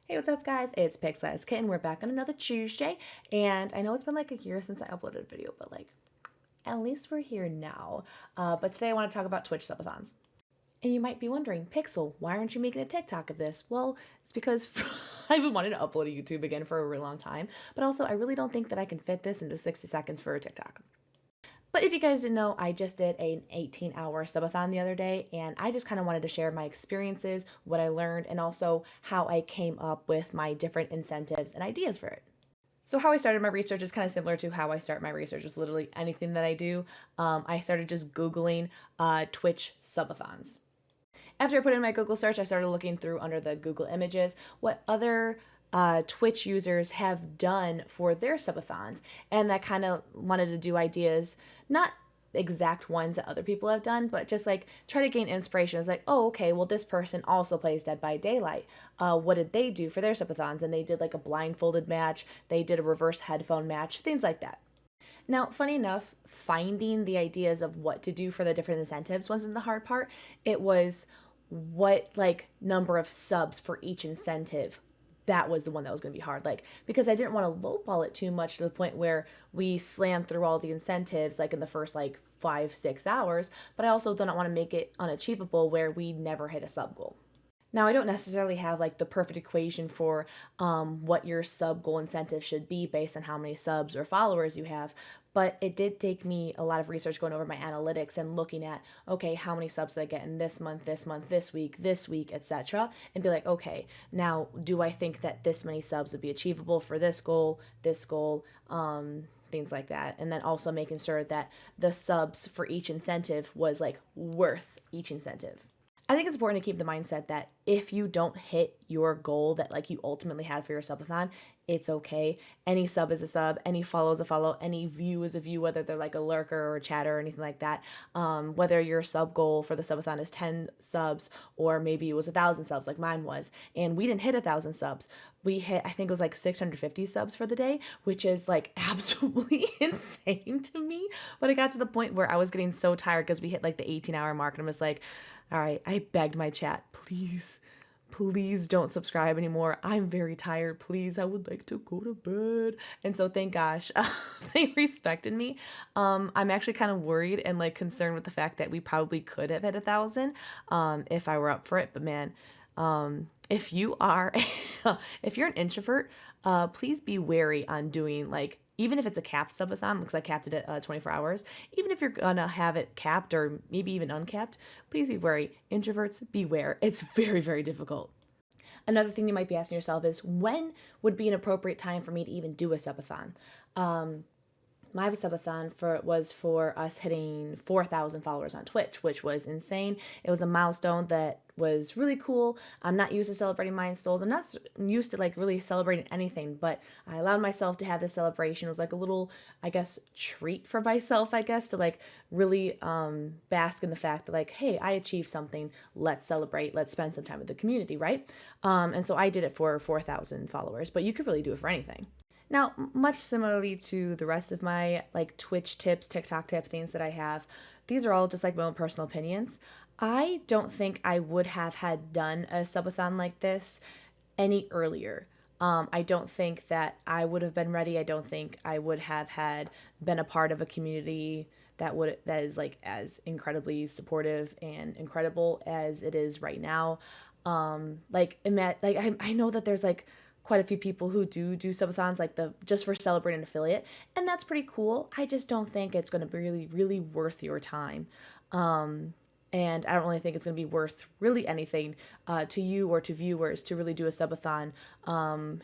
Hey, what's up, guys? It's PixelxKitten. We're back on another Tuesday, and I know it's been like a year since I uploaded a video, but like, at least we're here now. But today I want to talk about Twitch subathons. And you might be wondering, Pixel, why aren't you making a TikTok of this? Well, it's because I've been wanting to upload to YouTube again for a really long time, but also I really don't think that I can fit this into 60 seconds for a TikTok. But if you guys didn't know, I just did an 18-hour subathon the other day, and I just kind of wanted to share my experiences, what I learned, and also how I came up with my different incentives and ideas for it. So how I started my research is kind of similar to how I start my research with literally anything that I do. I started just Googling Twitch subathons. After I put in my Google search, I started looking through under the Google images what other Twitch users have done for their subathons, and that kind of wanted to do ideas, not exact ones that other people have done, but just like try to gain inspiration. It's like, oh, okay, well, this person also plays Dead by Daylight. What did they do for their subathons? And they did like a blindfolded match, they did a reverse headphone match, things like that. Now, funny enough, finding the ideas of what to do for the different incentives wasn't the hard part. It was what like number of subs for each incentive. That was the one that was going to be hard, like, because I didn't want to lowball it too much to the point where we slammed through all the incentives like in the first like 5-6 hours, but I also don't want to make it unachievable where we never hit a sub goal. Now, I don't necessarily have like the perfect equation for what your sub goal incentive should be based on how many subs or followers you have, but it did take me a lot of research going over my analytics and looking at, okay, how many subs did I get in this month, this week, etc., and be like, okay, now do I think that this many subs would be achievable for this goal, things like that, and then also making sure that the subs for each incentive was like worth each incentive. I think it's important to keep the mindset that if you don't hit your goal that like you ultimately had for your subathon, it's okay. Any sub is a sub, any follow is a follow, any view is a view, whether they're like a lurker or a chatter or anything like that. Whether your sub goal for the subathon is 10 subs or maybe it was 1,000 subs like mine was, and we didn't hit 1,000 subs. We hit, I think it was like 650 subs for the day, which is like absolutely insane to me. But it got to the point where I was getting so tired because we hit like the 18-hour mark, and I was like, all right, I begged my chat, please don't subscribe anymore. I'm very tired. Please, I would like to go to bed. And so thank gosh, they respected me. I'm actually kind of worried and like concerned with the fact that we probably could have hit 1,000 if I were up for it. But man, if you are, if you're an introvert, please be wary on doing like, even if it's a capped subathon, because I capped it at 24 hours, even if you're gonna have it capped or maybe even uncapped, please be wary. Introverts, beware. It's very, very difficult. Another thing you might be asking yourself is, when would be an appropriate time for me to even do a subathon? My subathon was for us hitting 4,000 followers on Twitch, which was insane. It was a milestone that was really cool. I'm not used to celebrating milestones. I'm not used to like really celebrating anything, but I allowed myself to have this celebration. It was like a little, I guess, treat for myself, I guess, to like really bask in the fact that like, hey, I achieved something. Let's celebrate. Let's spend some time with the community, right? And so I did it for 4,000 followers, but you could really do it for anything. Now, much similarly to the rest of my like Twitch tips, TikTok tip things that I have, these are all just like my own personal opinions. I don't think I would have had done a subathon like this any earlier. I don't think that I would have been ready. I don't think I would have had been a part of a community that is like as incredibly supportive and incredible as it is right now. I know that there's like quite a few people who do subathons like the just for celebrating an affiliate, and that's pretty cool. I just don't think it's going to be really worth your time. And I don't really think it's going to be worth really anything to you or to viewers to really do a subathon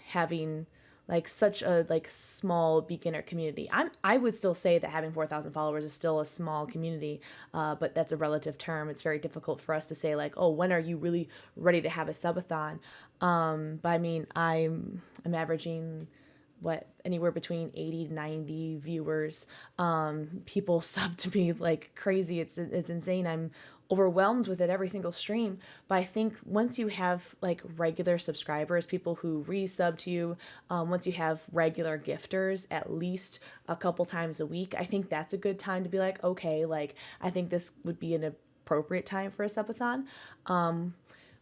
having like such a like small beginner community. I would still say that having 4,000 followers is still a small community, but that's a relative term. It's very difficult for us to say like, oh, when are you really ready to have a subathon? But I mean, I'm averaging what, anywhere between 80 to 90 viewers. People sub to me like crazy. It's insane. I'm overwhelmed with it every single stream. But I think once you have like regular subscribers, people who resub to you, once you have regular gifters at least a couple times a week, I think that's a good time to be like, okay, like I think this would be an appropriate time for a subathon.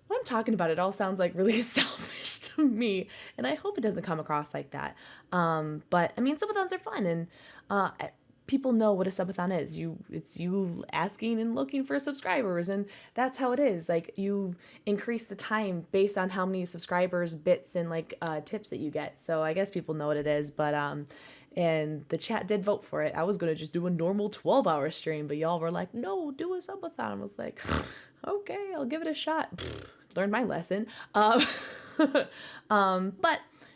when I'm talking about it, it all sounds like really selfish to me, and I hope it doesn't come across like that. But I mean, subathons are fun, and uh, people know what a subathon is. It's you asking and looking for subscribers, and that's how it is. Like, you increase the time based on how many subscribers, bits, and like tips that you get. So I guess people know what it is, but and the chat did vote for it. I was gonna just do a normal 12-hour stream, but y'all were like, no, do a subathon. I was like, okay, I'll give it a shot. Learned my lesson. But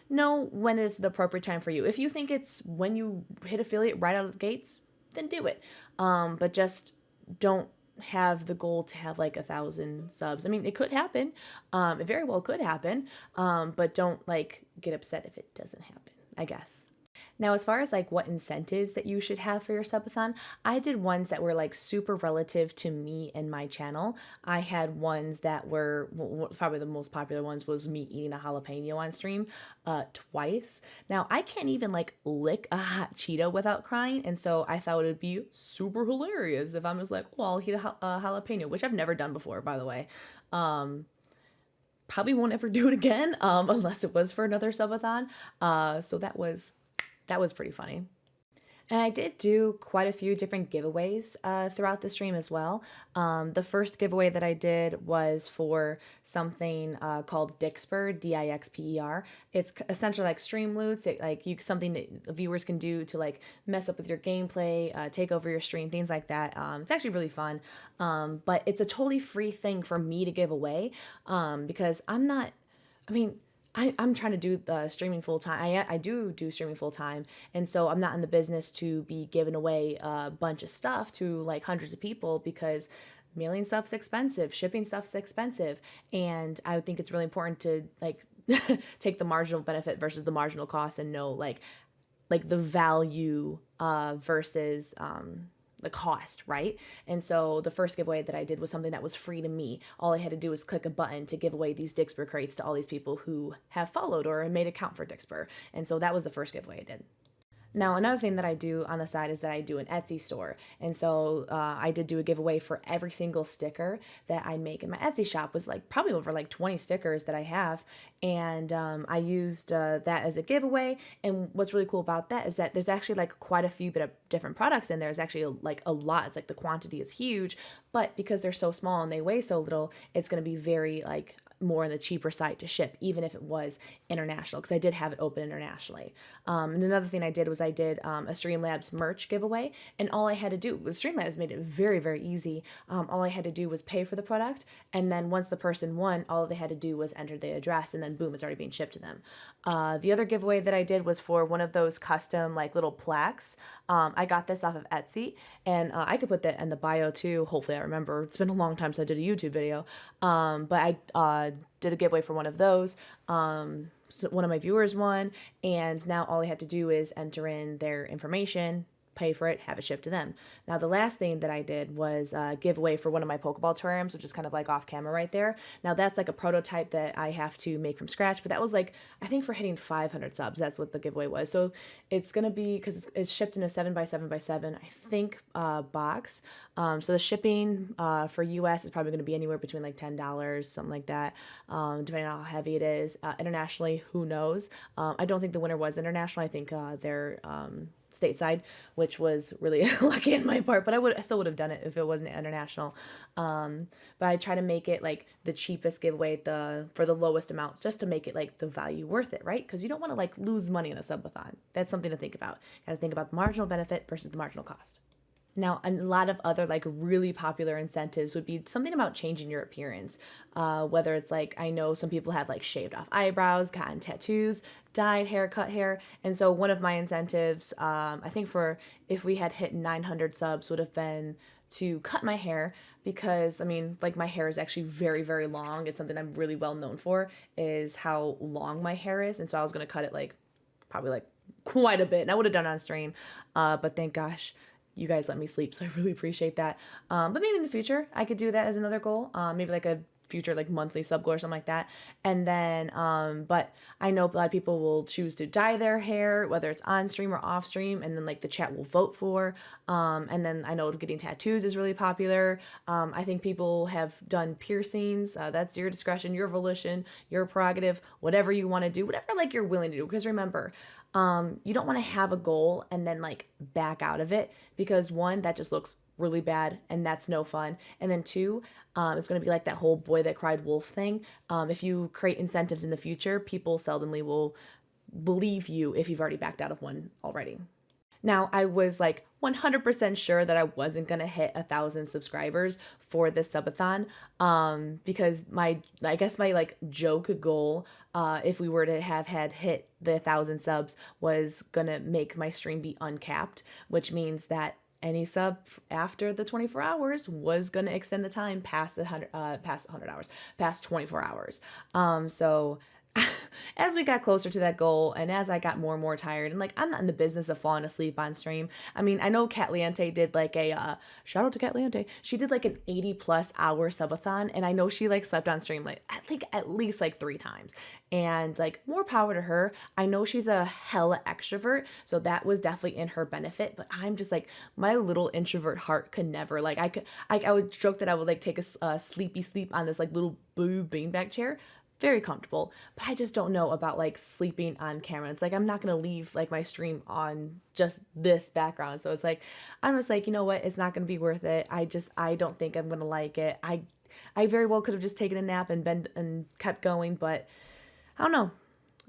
know when it's the appropriate time for you. If you think it's when you hit affiliate right out of the gates, then do it. But just don't have the goal to have like 1,000 subs. I mean, it could happen. It very well could happen. But don't like get upset if it doesn't happen, I guess. Now, as far as like what incentives that you should have for your subathon, I did ones that were like super relative to me and my channel. I had ones that were probably the most popular ones was me eating a jalapeno on stream twice. Now, I can't even like lick a hot Cheeto without crying, and so I thought it would be super hilarious if I'm just like, well, I'll eat a jalapeno, which I've never done before, by the way. Probably won't ever do it again unless it was for another subathon. So that was pretty funny. And I did do quite a few different giveaways throughout the stream as well. The first giveaway that I did was for something called Dixper, Dixper. It's essentially like stream loots, something that viewers can do to like mess up with your gameplay, take over your stream, things like that. It's actually really fun, but it's a totally free thing for me to give away because I'm not. I mean, I'm trying to do the streaming full time. I do streaming full time. And so I'm not in the business to be giving away a bunch of stuff to like hundreds of people because mailing stuff's expensive, shipping stuff's expensive. And I would think it's really important to like take the marginal benefit versus the marginal cost and know like the value versus the cost, right? And so the first giveaway that I did was something that was free to me. All I had to do was click a button to give away these Dixper crates to all these people who have followed or made an account for Dixper. And so that was the first giveaway I did. Now, another thing that I do on the side is that I do an Etsy store. And so I did do a giveaway for every single sticker that I make in my Etsy shop. Was like probably over like 20 stickers that I have. And I used that as a giveaway. And what's really cool about that is that there's actually like quite a few bit of different products in there. There's actually like a lot. It's like the quantity is huge. But because they're so small and they weigh so little, it's going to be very like more on the cheaper side to ship, even if it was international, because I did have it open internationally. And another thing I did was I did a Streamlabs merch giveaway, and all I had to do was Streamlabs made it very, very easy. All I had to do was pay for the product, and then once the person won, all they had to do was enter the address, and then boom, it's already being shipped to them. The other giveaway that I did was for one of those custom like little plaques. I got this off of Etsy, and I could put that in the bio too. Hopefully I remember. It's been a long time since I did a YouTube video, but I did a giveaway for one of those. So one of my viewers won, and now all I have to do is enter in their information, pay for it, have it shipped to them. Now, the last thing that I did was give away for one of my Pokeball terrariums, which is kind of like off camera right there. Now, that's like a prototype that I have to make from scratch, but that was like, I think for hitting 500 subs, that's what the giveaway was. So it's going to be, because it's shipped in a 7x7x7, I think, box. So the shipping for US is probably going to be anywhere between like $10, something like that, depending on how heavy it is. Internationally, who knows? I don't think the winner was international. I think they're stateside, which was really lucky on my part, but I still would have done it if it wasn't international. But I try to make it like the cheapest giveaway for the lowest amounts, just to make it like the value worth it, right? Because you don't want to like lose money in a subathon. That's something to think about. You got to think about the marginal benefit versus the marginal cost. Now, a lot of other like really popular incentives would be something about changing your appearance. Whether it's like, I know some people have like shaved off eyebrows, gotten tattoos, dyed hair, cut hair. And so one of my incentives, I think for if we had hit 900 subs would have been to cut my hair, because I mean, like my hair is actually very, very long. It's something I'm really well known for, is how long my hair is. And so I was going to cut it like probably like quite a bit, and I would have done it on stream. But thank gosh, you guys let me sleep, so I really appreciate that. But maybe in the future I could do that as another goal. Maybe like a future like monthly sub goal or something like that. And then but I know a lot of people will choose to dye their hair, whether it's on stream or off stream, and then like the chat will vote for. And then I know getting tattoos is really popular. I think people have done piercings. That's your discretion, your volition, your prerogative, whatever you want to do, whatever like you're willing to do. Because remember, you don't want to have a goal and then like back out of it, because one, that just looks really bad and that's no fun. And then two, it's going to be like that whole boy that cried wolf thing. If you create incentives in the future, people seldomly will believe you if you've already backed out of one already. Now, I was like 100% sure that I wasn't going to hit 1,000 subscribers for this subathon, because I guess my like joke goal, if we were to have had hit the 1,000 subs, was going to make my stream be uncapped, which means that any sub after the 24 hours was going to extend the time past 100 hours, past 24 hours. So as we got closer to that goal, and as I got more and more tired, and like I'm not in the business of falling asleep on stream. I mean, I know Cat Leante did like a shout out to Cat Leante. She did like an 80+ hour subathon, and I know she like slept on stream like I think at least like 3 times. And like more power to her. I know she's a hella extrovert, so that was definitely in her benefit. But I'm just like my little introvert heart could never like I would joke that I would like take a sleepy sleep on this like little blue beanbag chair. Very comfortable, but I just don't know about like sleeping on camera. It's like I'm not gonna leave like my stream on just this background, so it's like I'm just like, you know what, it's not gonna be worth it. I don't think I'm gonna like it. I very well could have just taken a nap and kept going, but I don't know.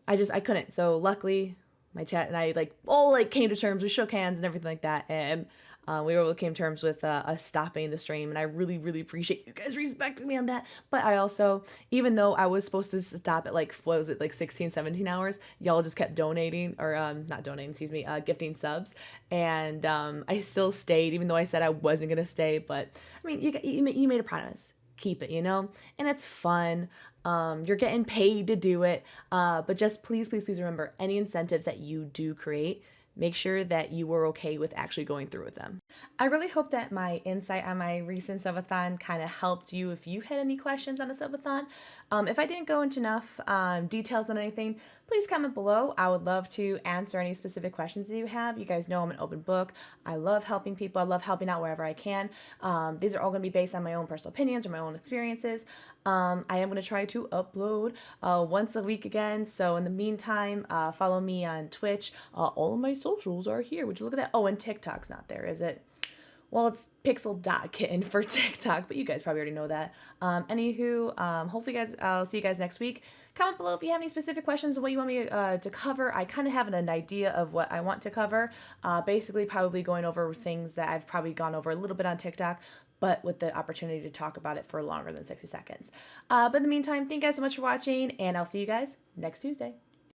I couldn't. So luckily my chat and I like all like came to terms. We shook hands and everything like that, and we were able to came to terms with us stopping the stream, and I really, really appreciate you guys respecting me on that. But I also, even though I was supposed to stop at like, what was it, like 16, 17 hours, y'all just kept donating, or not donating, excuse me, gifting subs, and I still stayed, even though I said I wasn't going to stay. But, I mean, you made a promise. Keep it, you know? And it's fun. You're getting paid to do it. But just please, please, please remember, any incentives that you do create, make sure that you were okay with actually going through with them. I really hope that my insight on my recent subathon kind of helped you if you had any questions on a subathon. If I didn't go into enough details on anything, please comment below. I would love to answer any specific questions that you have. You guys know I'm an open book. I love helping people. I love helping out wherever I can. These are all going to be based on my own personal opinions or my own experiences. I am going to try to upload once a week again. So in the meantime, follow me on Twitch. All of my socials are here. Would you look at that? Oh, and TikTok's not there, is it? Well, it's pixel.kitten for TikTok, but you guys probably already know that. Anywho, hopefully I'll see you guys next week. Comment below if you have any specific questions of what you want me to cover. I kind of have an idea of what I want to cover. Basically, probably going over things that I've probably gone over a little bit on TikTok, but with the opportunity to talk about it for longer than 60 seconds. But in the meantime, thank you guys so much for watching, and I'll see you guys next Tuesday.